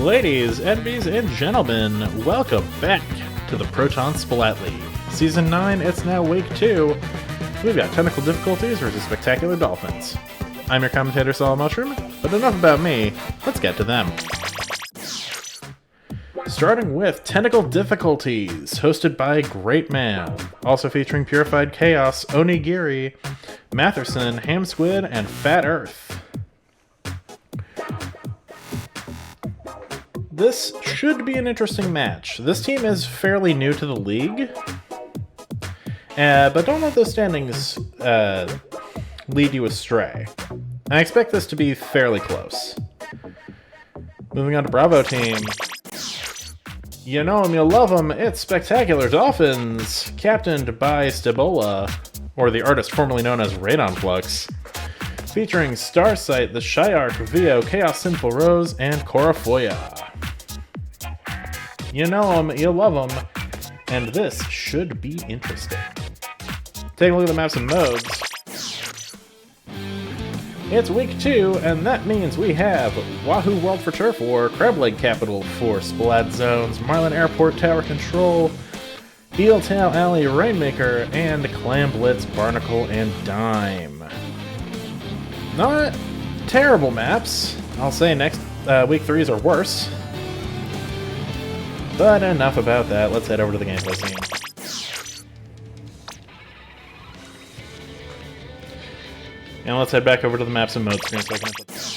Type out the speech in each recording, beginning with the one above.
Ladies, enemies, and gentlemen, welcome back to the Proton Splat League. Season 9, it's now week 2. We've got Tentacle difficulties versus spectacular Dolphins. I'm your commentator, Solid Mushroom, but enough about me, let's get to them. Starting with Tentacle difficulties, hosted by Great Man, also featuring Purified Chaos, Onigiri, Matherson, Ham Squid, and Fat Earth. This should be an interesting match. This team is fairly new to the league, but don't let those standings lead you astray. I expect this to be fairly close. Moving on to Bravo Team. You know him, you love him, it's Spectacular Dolphins, captained by Stabola, or the artist formerly known as Radon Flux, featuring Starsight, the Shyark, Vio, Chaos Sinful Rose, and Corafoya. You know him, you love him, and this should be interesting. Take a look at the maps and modes. It's week 2, and that means we have Wahoo World for Turf War, Crab Leg Capital for Splat Zones, Marlin Airport Tower Control, Eel Tail Alley Rainmaker, and Clam Blitz, Barnacle, and Dime. Not terrible maps. I'll say next week 3s are worse. But enough about that. Let's head over to the gameplay scene. And let's head back over to the maps and modes screen so I can put this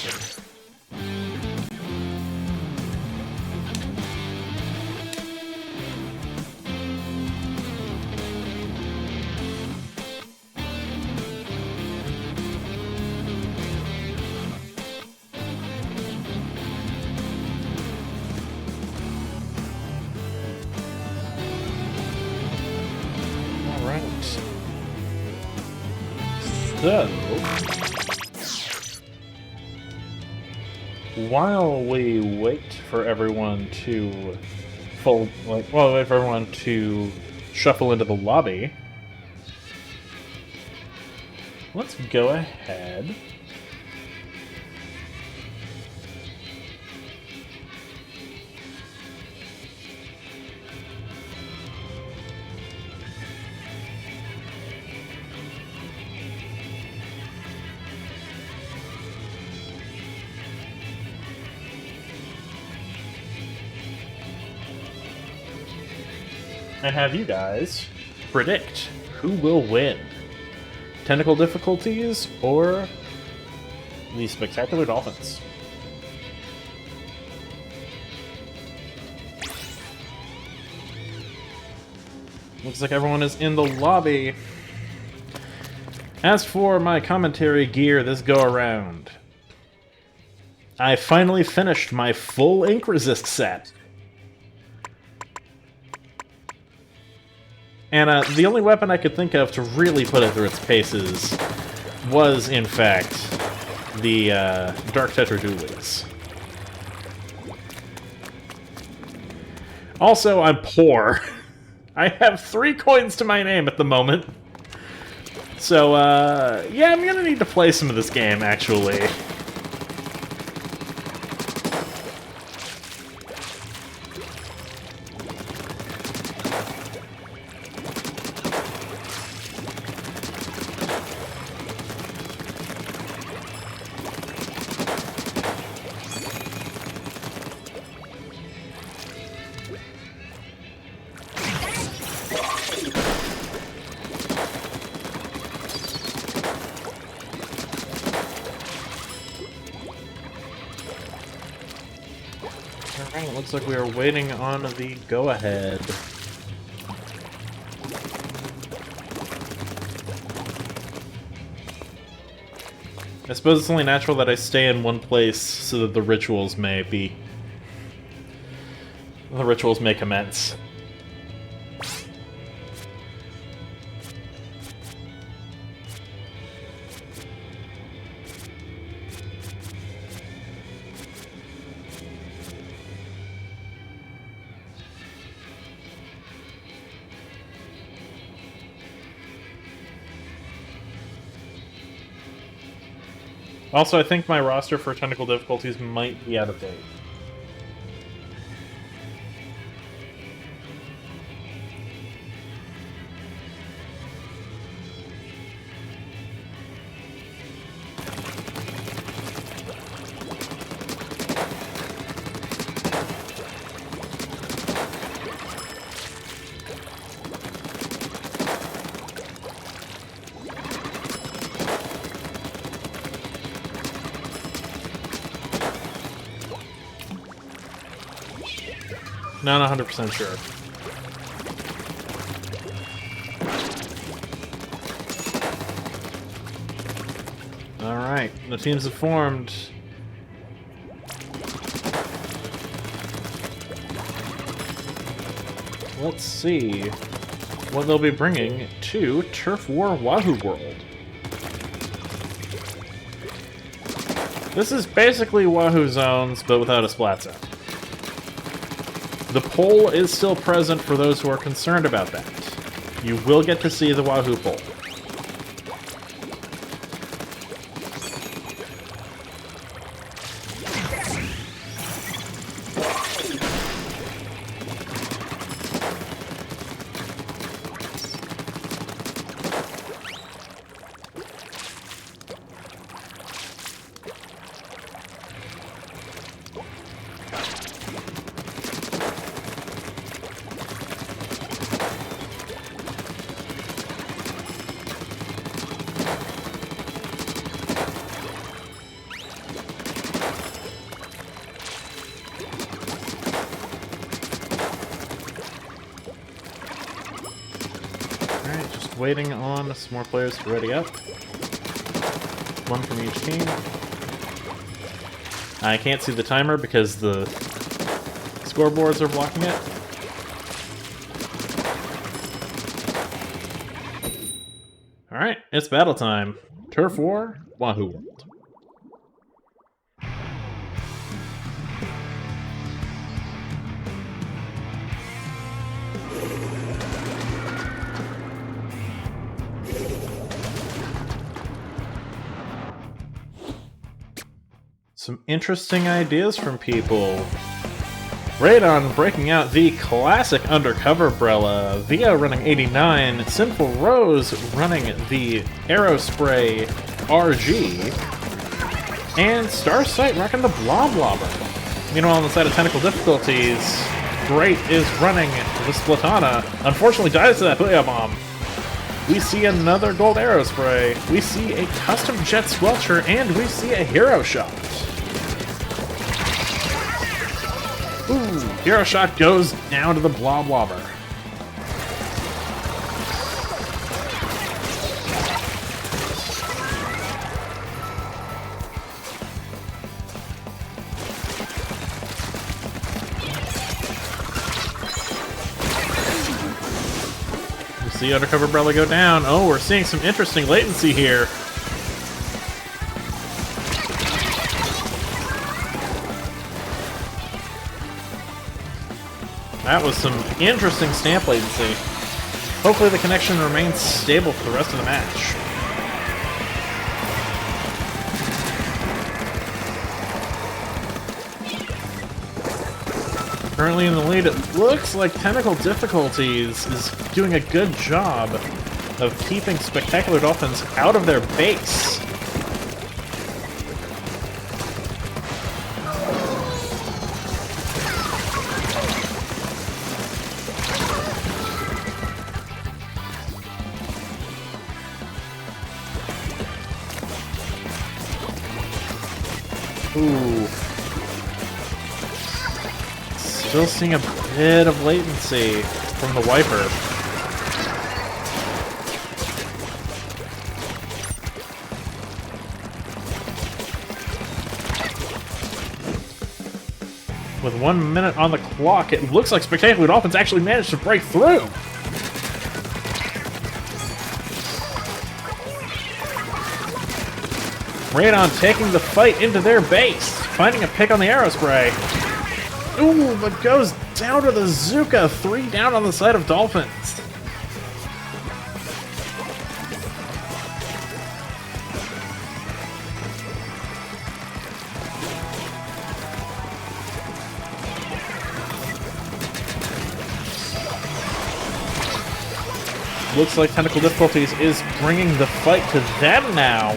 So, while we wait for everyone to shuffle into the lobby, let's go ahead . And have you guys predict who will win. Tentacle difficulties or the Spectacular Dolphins? Looks like everyone is in the lobby. As for my commentary gear this go around, I finally finished my full ink resist set. And the only weapon I could think of to really put it through its paces was, in fact, the Dark Tetra Dualies. Also, I'm poor. I have 3 coins to my name at the moment. So, yeah, I'm gonna need to play some of this game, actually. Alright, looks like we are waiting on the go-ahead. I suppose it's only natural that I stay in one place so that the rituals may commence. Also, I think my roster for Tentacle difficulties might be out of date. not 100% sure. Alright, the teams have formed. Let's see what they'll be bringing to Turf War Wahoo World. This is basically Wahoo Zones, but without a Splat Zone. The poll is still present for those who are concerned about that. You will get to see the Wahoo poll. Waiting on some more players to ready up. One from each team. I can't see the timer because the scoreboards are blocking it. Alright, it's battle time. Turf War, Wahoo World. Some interesting ideas from people. Radon breaking out the classic undercover umbrella, Via running 89, Sinful Rose running the Aerospray RG, and Starsight rocking the Blob Blobber. Meanwhile, on the side of Tentacle difficulties, Great is running the Splatana. Unfortunately dies to that Booyah Bomb. We see another gold Aerospray, we see a custom Jet Squelcher, and we see a Hero Shot. Ooh, Hero Shot goes down to the Blob Blobber. We see Undercover Umbrella go down. Oh, we're seeing some interesting latency here. That was some interesting stamp latency. Hopefully the connection remains stable for the rest of the match. Currently in the lead, it looks like Tentacle Difficulties is doing a good job of keeping Spectacular Dolphins out of their base. Ooh. Still seeing a bit of latency from the wiper. With 1 minute on the clock, it looks like Spectacular Dolphins actually managed to break through. Radon taking the fight into their base, finding a pick on the Aerospray. Ooh, but goes down to the Zuka, 3 down on the side of Dolphins. Looks like Tentacle Difficulties is bringing the fight to them now.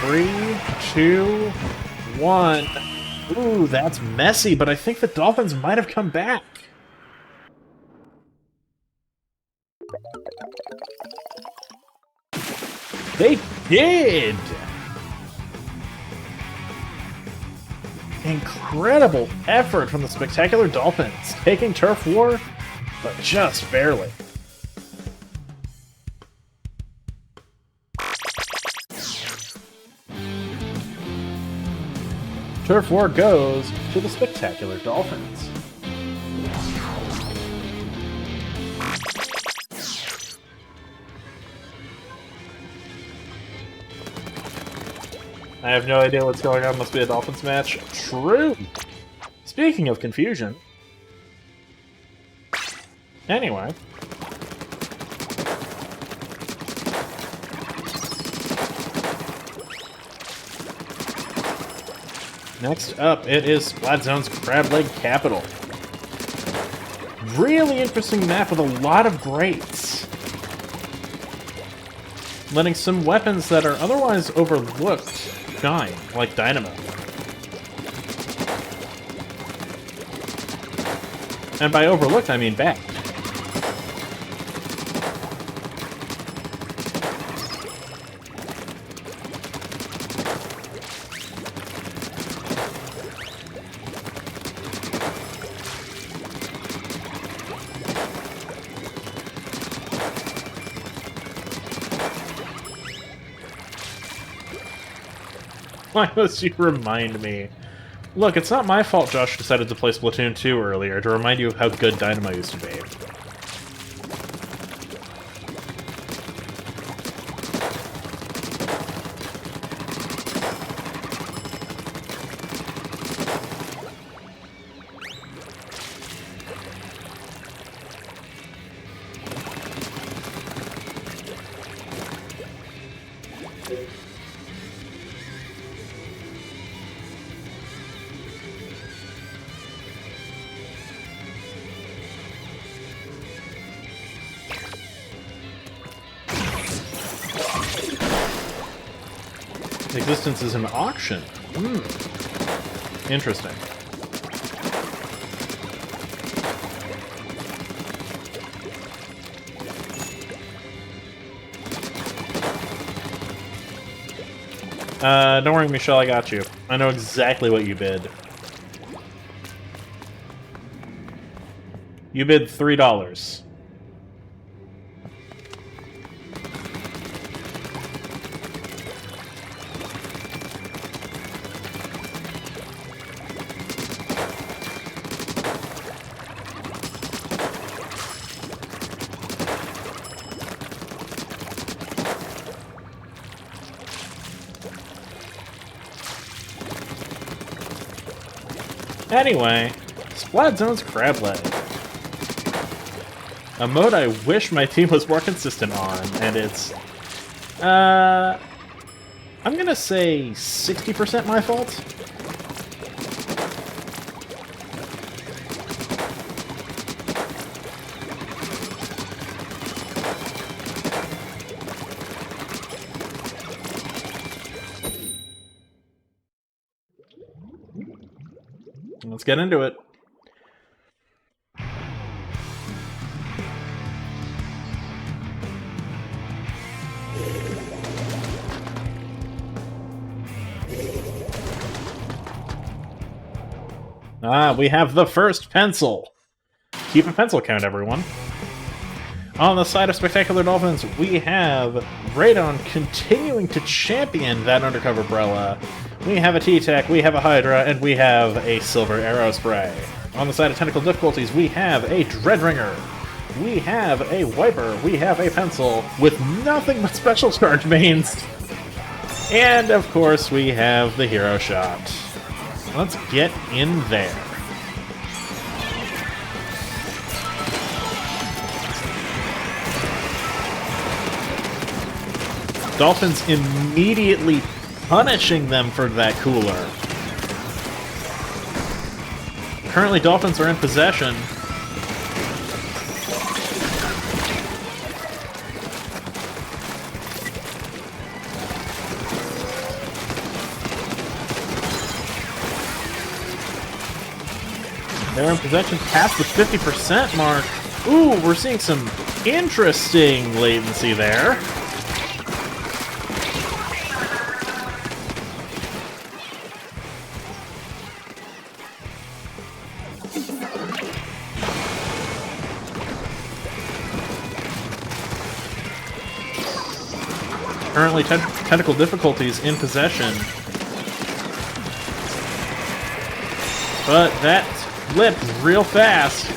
Three, two, one. Ooh, that's messy, but I think the Dolphins might have come back. They did! Incredible effort from the spectacular Dolphins, taking turf war, but just barely. Turf war goes to the spectacular Dolphins. I have no idea what's going on. Must be a Dolphins match. True! Speaking of confusion. Anyway. Next up, it is Splat Zone's Crab Leg Capital. Really interesting map with a lot of greats. Letting some weapons that are otherwise overlooked shine, like Dynamo. And by overlooked, I mean bad. Why must you remind me? Look, it's not my fault Josh decided to play Splatoon 2 earlier to remind you of how good Dynamo used to be. Existence is an auction. Interesting. Don't worry, Michelle, I got you. I know exactly what you bid. You bid $3. Anyway, Splat Zone's Crab Leg. A mode I wish my team was more consistent on, and it's... I'm gonna say 60% my fault? Let's get into it. We have the first pencil. Keep a pencil count, everyone. On the side of Spectacular Dolphins, we have Proton continuing to champion that undercover umbrella. We have a T-Tech, we have a Hydra, and we have a Silver Arrow Spray. On the side of Tentacle difficulties, we have a Dreadringer. We have a Wiper, we have a Pencil, with nothing but special charge mains. And, of course, we have the Hero Shot. Let's get in there. Dolphins immediately punishing them for that cooler. Currently, Dolphins are in possession. They're in possession past the 50% mark. Ooh, we're seeing some interesting latency there. Currently, Tentacle difficulties in possession. But that flipped real fast.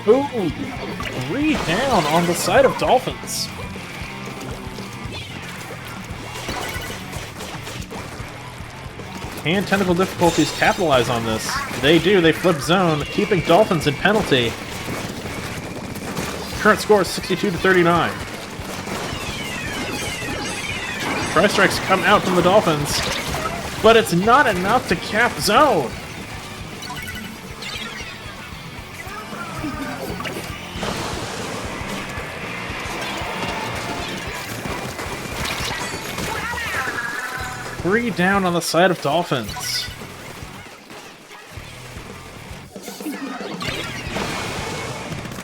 Ooh, 3 down on the side of Dolphins. Can Tentacle difficulties capitalize on this? They do. They flip zone, keeping Dolphins in penalty. Current score is 62-39. Tri-strikes come out from the Dolphins, but it's not enough to cap zone. Three down on the side of Dolphins.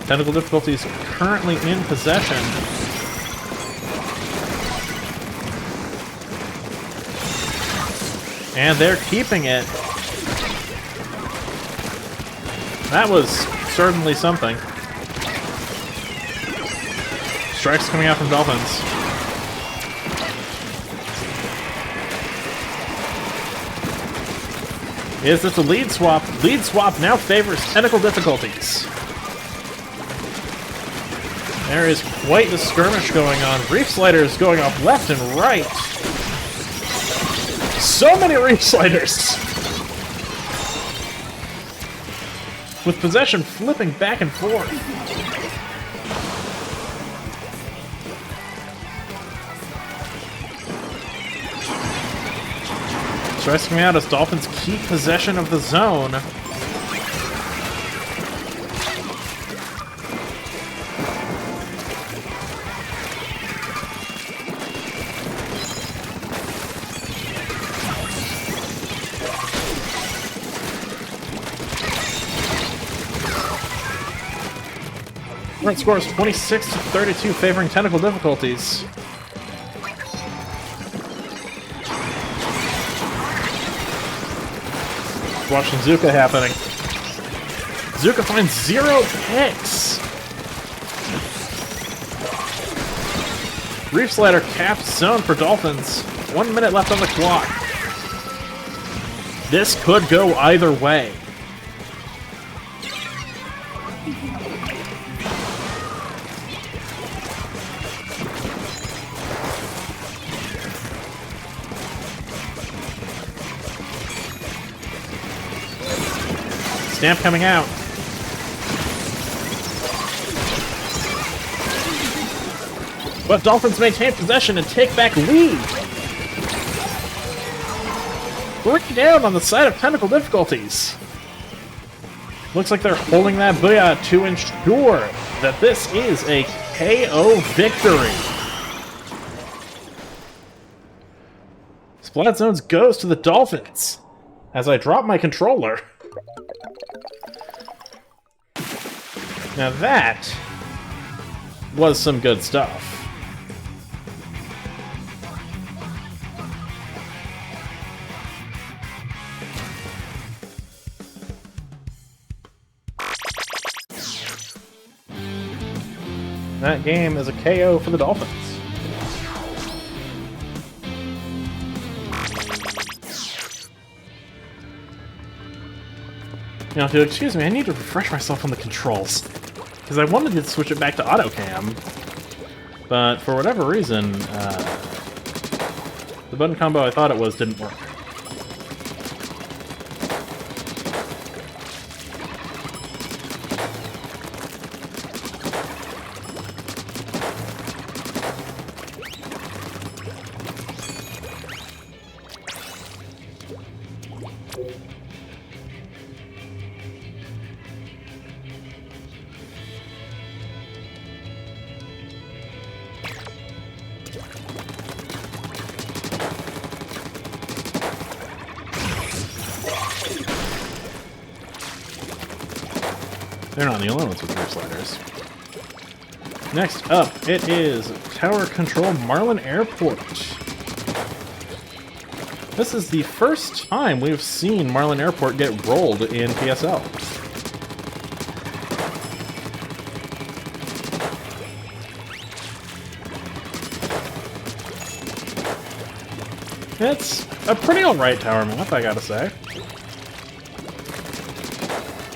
Tentacle difficulties currently in possession. And they're keeping it. That was certainly something. Strikes coming out from Dolphins. Is this a lead swap? Lead swap now favors Tentacle difficulties. There is quite the skirmish going on. Reef sliders going off left and right. So many reef sliders! With possession flipping back and forth. Strikes coming out as Dolphins keep possession of the zone. Current score is 26-32, favoring Tentacle difficulties. Watching Zuka happening. Zuka finds 0 picks. Reef Slider caps zone for Dolphins. 1 minute left on the clock. This could go either way. Stamp coming out. But Dolphins maintain possession and take back lead. 3 down on the side of Tentacle difficulties. Looks like they're holding that booyah to ensure that this is a KO victory. Splat Zones goes to the Dolphins as I drop my controller. Now that was some good stuff. That game is a KO for the Dolphins. Now, if you'll excuse me, I need to refresh myself on the controls. Because I wanted to switch it back to auto cam, but for whatever reason, the button combo I thought it was didn't work. They're not the only ones with reef sliders. Next up, it is Tower Control Marlin Airport. This is the first time we've seen Marlin Airport get rolled in PSL. It's a pretty alright tower map, I gotta say.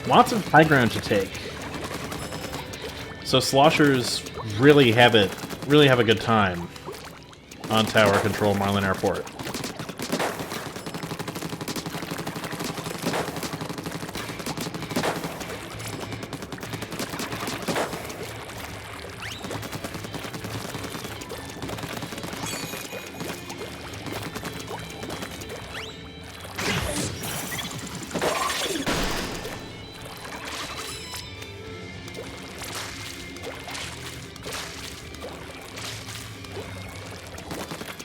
Lots of high ground to take. So sloshers really have a good time on Tower Control Marlin Airport.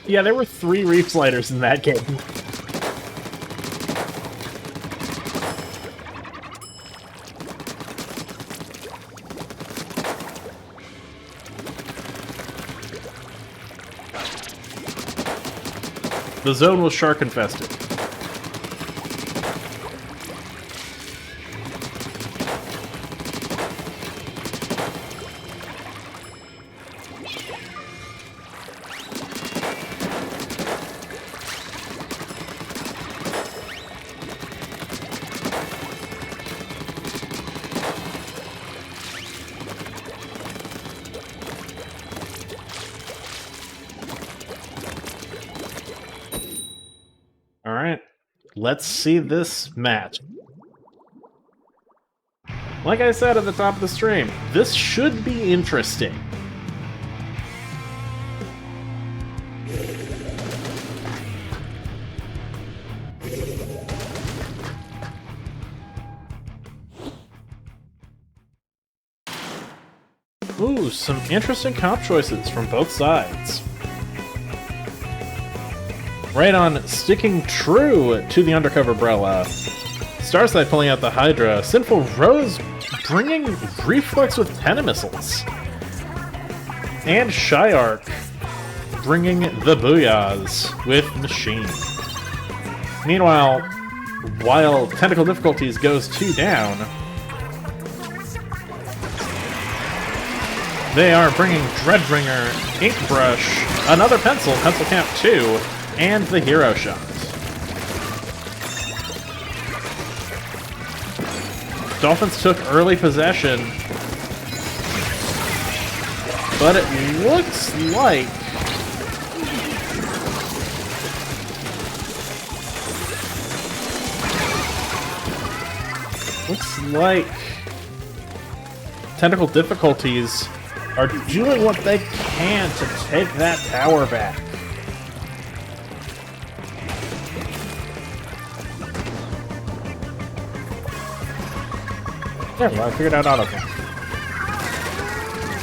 Yeah, there were 3 reef sliders in that game. The zone was shark infested. Alright, let's see this match. Like I said at the top of the stream, this should be interesting. Ooh, some interesting comp choices from both sides. Right on, sticking true to the undercover umbrella. Starside pulling out the Hydra. Sinful Rose bringing Reflex with Tentamissiles. And Shyark bringing the Booyahs with Machine. Meanwhile, while Tentacle Difficulties goes 2 down, they are bringing Dreadbringer, Inkbrush, another Pencil Camp 2, and the Hero Shot. Dolphins took early possession, but it looks like Tentacle Difficulties are doing what they can to take that tower back. Yeah, well, I figured out autocam.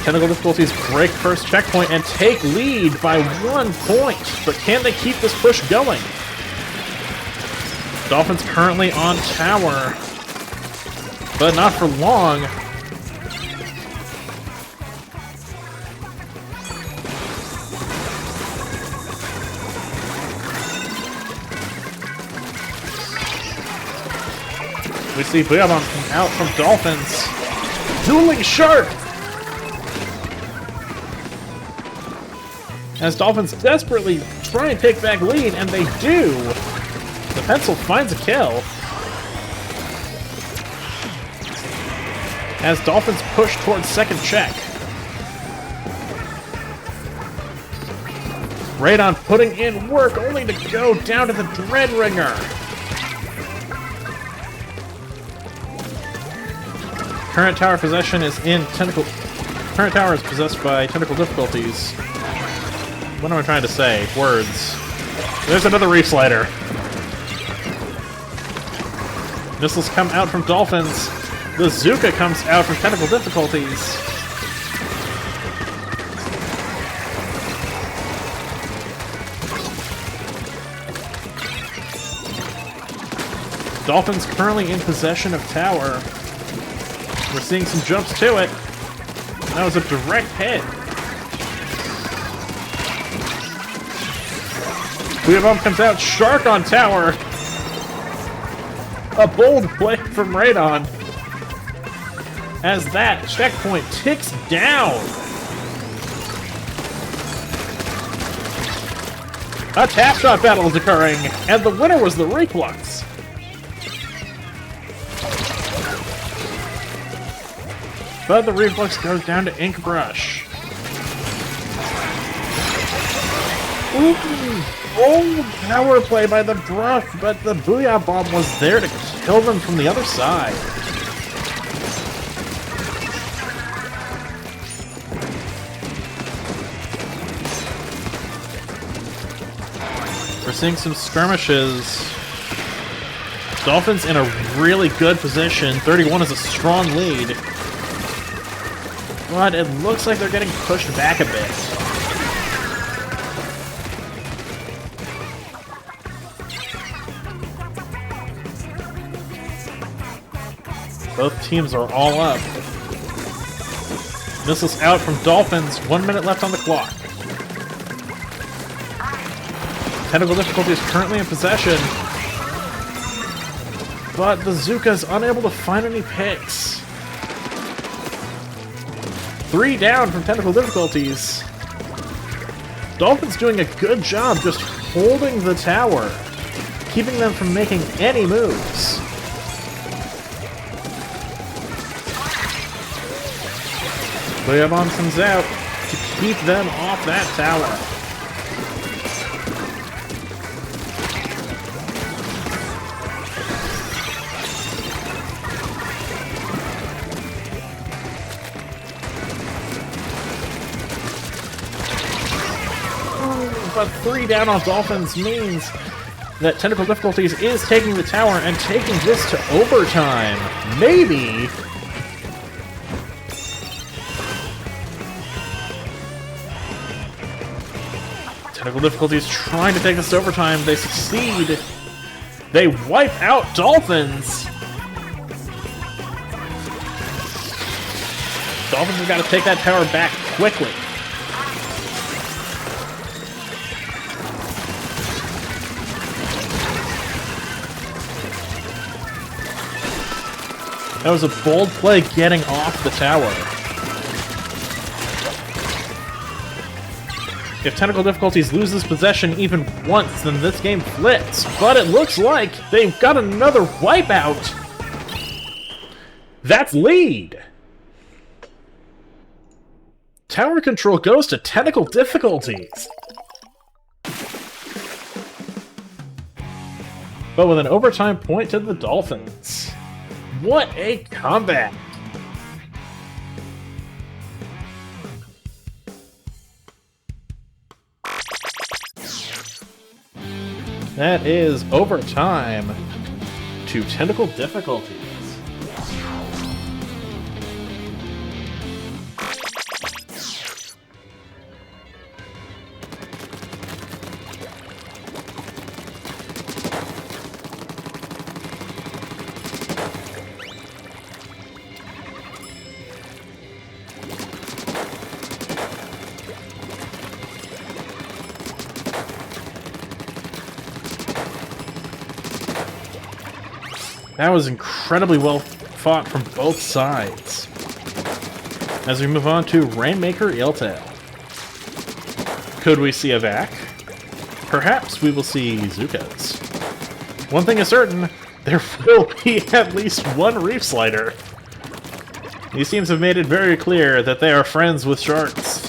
Tentacle Difficulties break first checkpoint and take lead by 1 point, but can they keep this push going? Dolphins currently on tower, but not for long. We see Booyah out from Dolphins. Dueling Shark! As Dolphins desperately try and take back lead, and they do! The Pencil finds a kill. As Dolphins push towards second check. Radon putting in work only to go down to the Dreadbringer. Current tower possession is in Tentacle. Current tower is possessed by Tentacle Difficulties. What am I trying to say? Words. There's another Reef Slider. Missiles come out from Dolphins. The Zuka comes out from Tentacle Difficulties. Dolphins currently in possession of tower. We're seeing some jumps to it. That was a direct hit. Booyah Bomb comes out. Shark on tower. A bold play from Radon. As that checkpoint ticks down. A tap shot battle is occurring, and the winner was the Reflux. But the Reflux goes down to Ink Brush. Ooh, oh, power play by the Brush, but the Booyah Bomb was there to kill them from the other side. We're seeing some skirmishes. Dolphins in a really good position. 31 is a strong lead. But it looks like they're getting pushed back a bit. Both teams are all up. Missiles out from Dolphins. 1 minute left on the clock. Tentacle difficulty is currently in possession. But the Zuka is unable to find any picks. 3 down from Tentacle difficulties. Dolphins doing a good job just holding the tower, keeping them from making any moves. Booyah Bomb comes out to keep them off that tower. But 3 down on Dolphins means that Tentacle difficulties is taking the tower and taking this to overtime. Maybe. Tentacle difficulties trying to take this to overtime. They succeed. They wipe out Dolphins. Dolphins have got to take that tower back quickly. That was a bold play getting off the tower. If Tentacle difficulties loses possession even once, then this game flips. But it looks like they've got another wipeout. That's lead. Tower control goes to Tentacle difficulties. But with an overtime point to the Dolphins. What a comeback! That is overtime to Tentacle difficulties. That was incredibly well fought from both sides. As we move on to Rainmaker Eeltail. Could we see a Vac? Perhaps we will see Zukas. One thing is certain, there will be at least one Reef Slider. These teams have made it very clear that they are friends with sharks.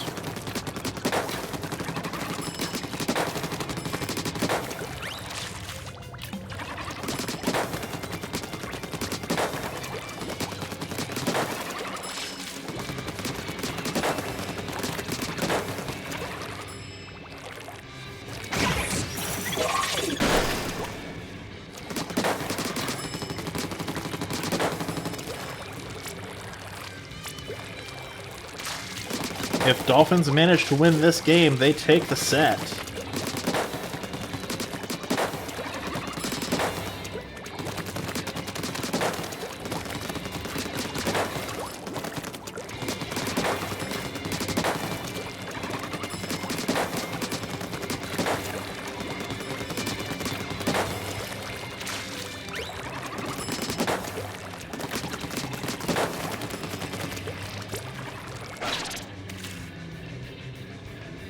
If Dolphins manage to win this game, they take the set.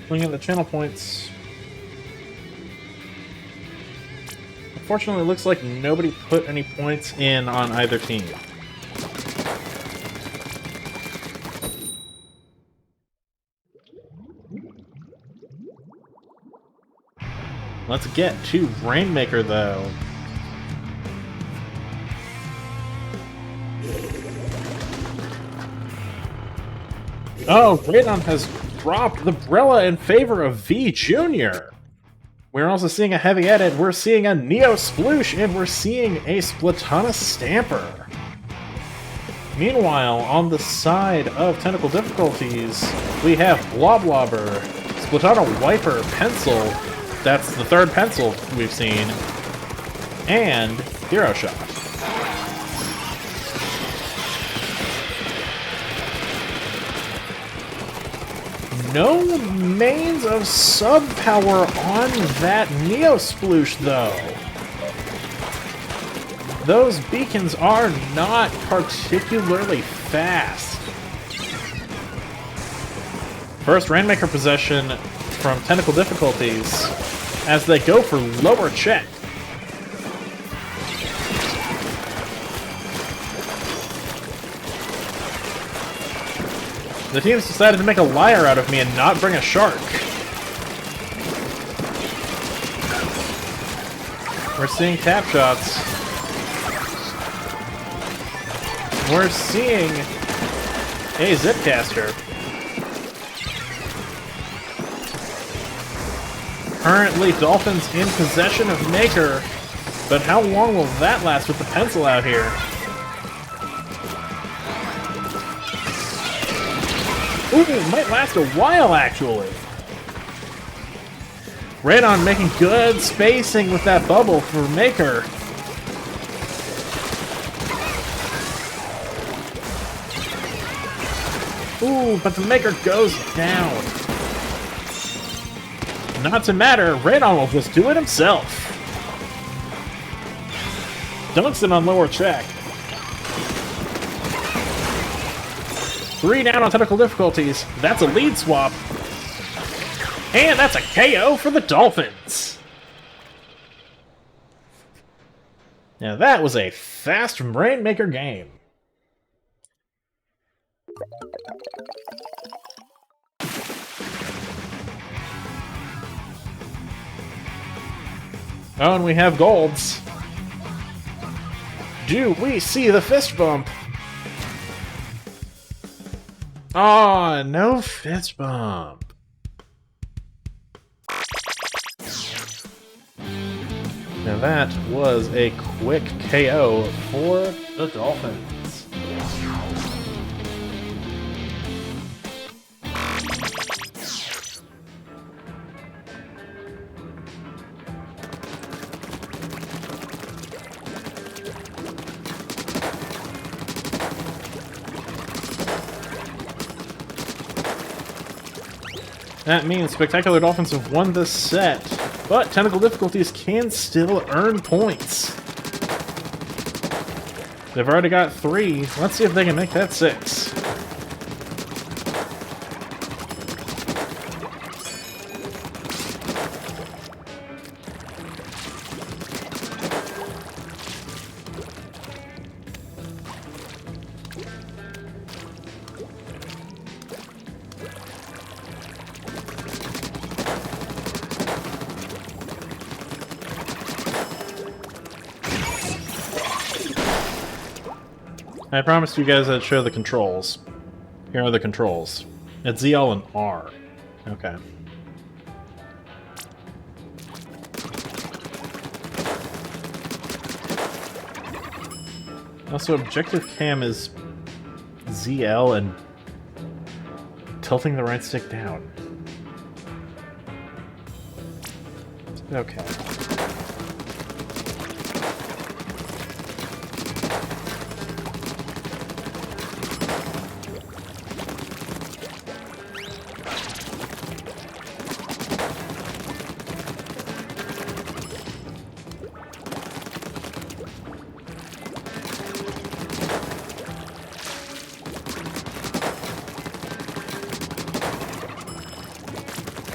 Looking at the channel points. Unfortunately, it looks like nobody put any points in on either team. Let's get to Rainmaker, though. Oh, Proton has dropped the Brella in favor of V Jr. We're also seeing a Heavy Edit, we're seeing a Neo Sploosh, and we're seeing a Splatana Stamper. Meanwhile, on the side of Tentacle difficulties, we have Bloblobber, Splatana Wiper, Pencil, that's the third Pencil we've seen, and Hero Shot. No mains of sub-power on that Neo Sploosh, though. Those beacons are not particularly fast. First Rainmaker possession from Tentacle difficulties as they go for lower check. The team's decided to make a liar out of me and not bring a shark. We're seeing tap shots. We're seeing a Zipcaster. Currently, Dolphins in possession of Maker, but how long will that last with the Pencil out here? Ooh, it might last a while, actually. Radon making good spacing with that bubble for Maker. Ooh, but the Maker goes down. Not to matter, Radon will just do it himself. Dunks it on lower check. 3 down on Tentacle difficulties. That's a lead swap. And that's a KO for the Dolphins. Now that was a fast Rainmaker game. Oh, and we have golds. Do we see the fist bump? Aw, no fist bump. Now that was a quick KO for the Dolphins. That means Spectacular Dolphins have won this set, but Tentacle difficulties can still earn points. They've already got 3. Let's see if they can make that 6. I promised you guys I'd show the controls. Here are the controls. It's ZL and R. Okay. Also, objective cam is ZL and tilting the right stick down. Okay.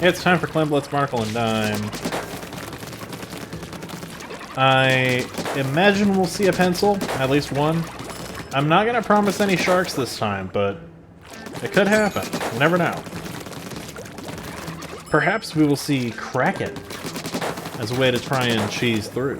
It's time for Clam Blitz, Barnacle, and Dime. I imagine we'll see a pencil, at least one. I'm not gonna promise any sharks this time, but it could happen. You never know. Perhaps we will see Kraken as a way to try and cheese through.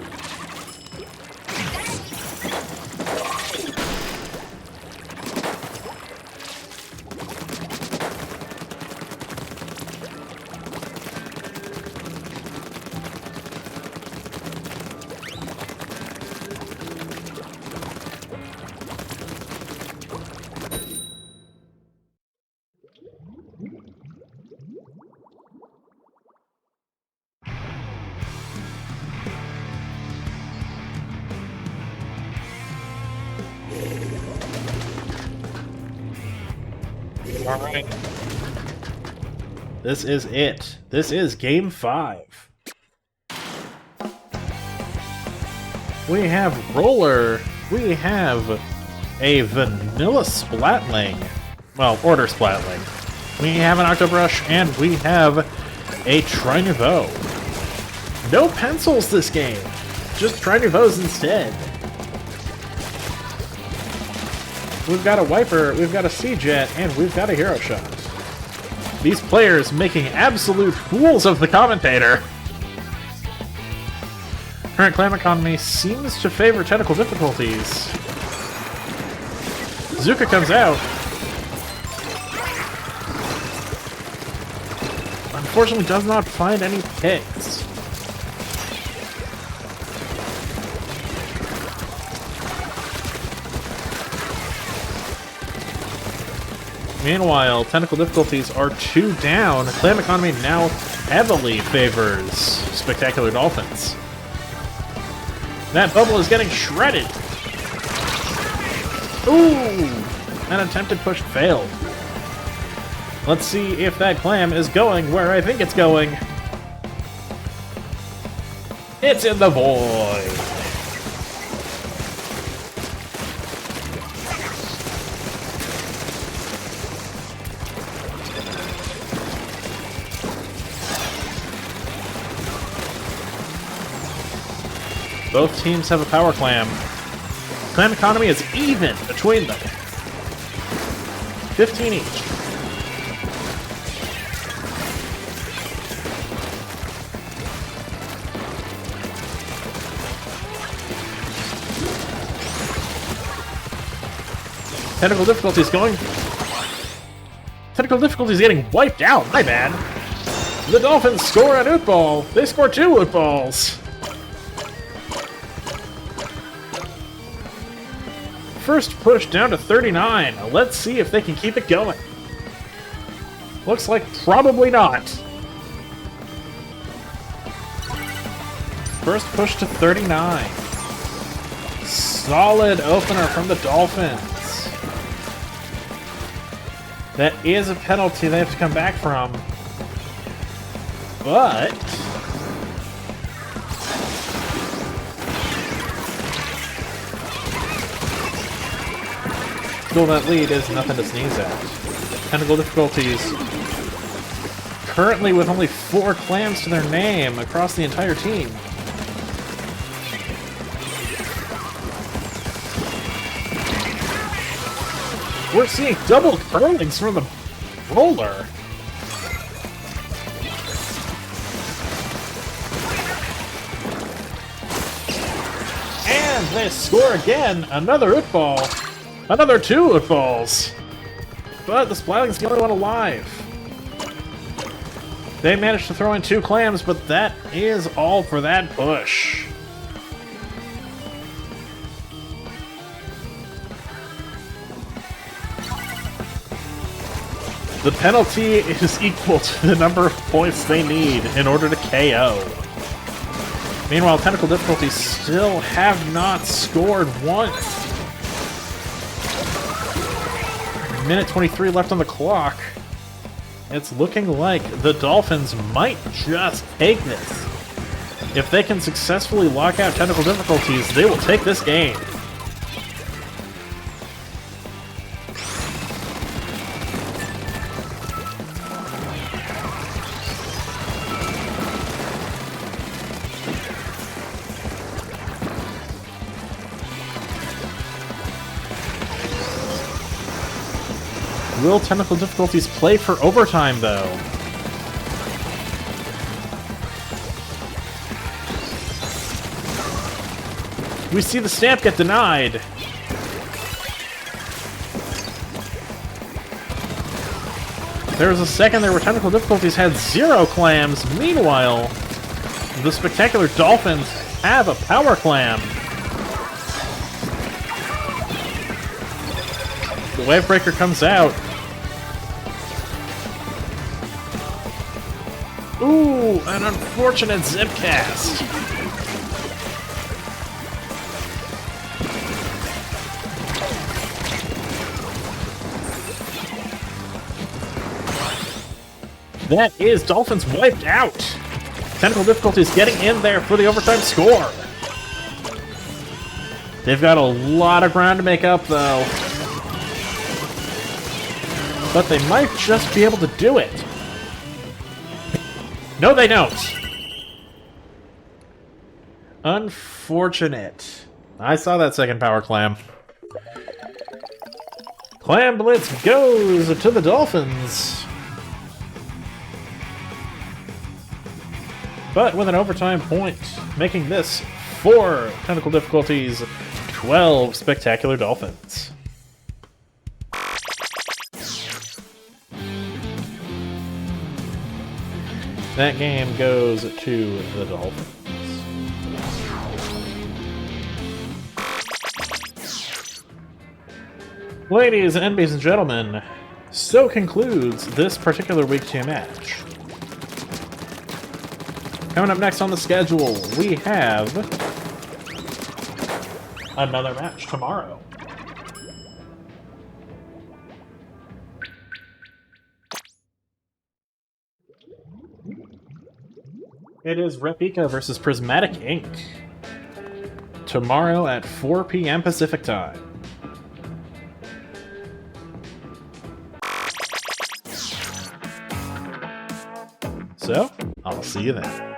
Alright. This is it. This is Game 5. We have Roller. We have a Vanilla Splatling. Well, Order Splatling. We have an Octobrush, and we have a Trinouveau. No pencils this game. Just Trinouveaus instead. We've got a Wiper, we've got a Sea-Jet, and we've got a Hero Shot. These players making absolute fools of the commentator. Current clam economy seems to favor technical difficulties. Zuka comes out. Unfortunately does not find any picks. Meanwhile, technical difficulties are 2 down. Clam economy now heavily favors Spectacular Dolphins. That bubble is getting shredded. Ooh! An attempted push failed. Let's see if that clam is going where I think it's going. It's in the void. Both teams have a power clam. Clam economy is even between them. 15 each. Technical difficulties going. Technical difficulties getting wiped out. My bad. The Dolphins score an oot ball. They score 2 oot balls. First push down to 39. Let's see if they can keep it going. Looks like probably not. First push to 39. Solid opener from the Dolphins. That is a penalty they have to come back from. But still, that lead is nothing to sneeze at. Technical difficulties. Currently with only 4 clams to their name across the entire team. We're seeing double curlings from the Roller. And they score again. Another oot ball. Another 2 oot balls. But the Splatling's the only one alive. They managed to throw in 2 clams, but that is all for that push. The penalty is equal to the number of points they need in order to KO. Meanwhile, technical difficulties still have not scored once. Minute 23 left on the clock. It's looking like the Dolphins might just take this. If they can successfully lock out technical difficulties, they will take this game. Will Tentacle difficulties play for overtime, though? We see the stamp get denied. There was a second there where Tentacle difficulties had 0 clams. Meanwhile, the spectacular Dolphins have a power clam. The Wavebreaker comes out. Ooh, an unfortunate zip cast. That is Dolphins wiped out. Tentacle difficulties getting in there for the overtime score. They've got a lot of ground to make up, though. But they might just be able to do it. No, they don't. Unfortunate. I saw that second power clam. Clam Blitz goes to the Dolphins. But with an overtime point, making this 4 Tentacle difficulties, 12 spectacular Dolphins. That game goes to the Dolphins. Ladies and gentlemen, so concludes this particular Week 2 match. Coming up next on the schedule, we have another match tomorrow. It is Replica versus Prismatic Ink. Tomorrow at 4 p.m. Pacific Time. So, I'll see you then.